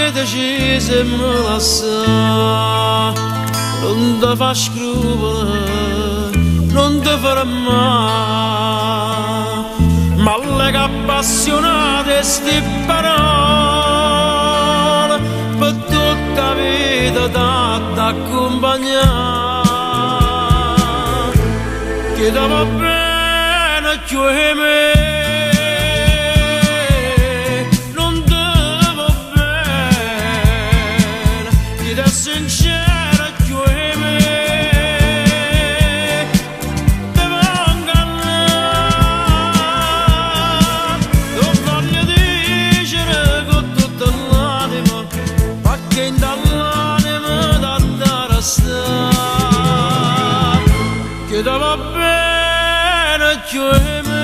che decise e me lascia, non ti fa scrupoli, non ti farà mai, ma le che appassionate sti parole, per tutta la vita t'accompagnare, che ti va bene che me. Sincera che me te vangano, non voglio dire con tutta l'anima, ma che dall'anima da dare a stare, che te va bene che me.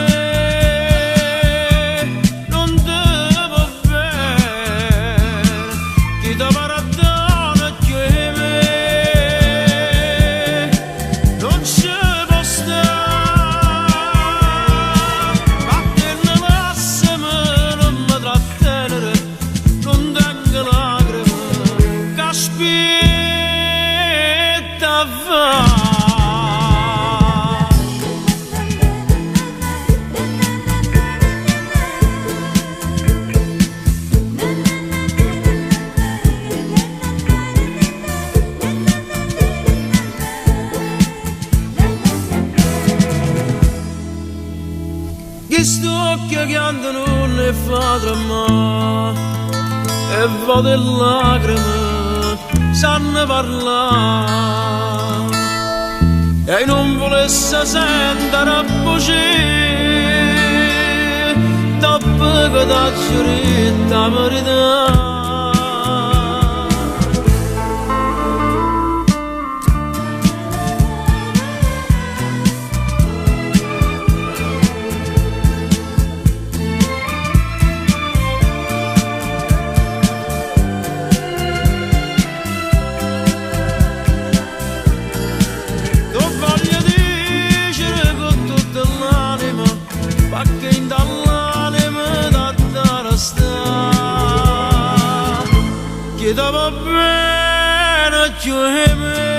Questo occhio che non ne fa tremare e va delle lacrime sanno parlare e non volesse sentere a voce dopo che t'ha giurito la verità. Che ti va bene che me.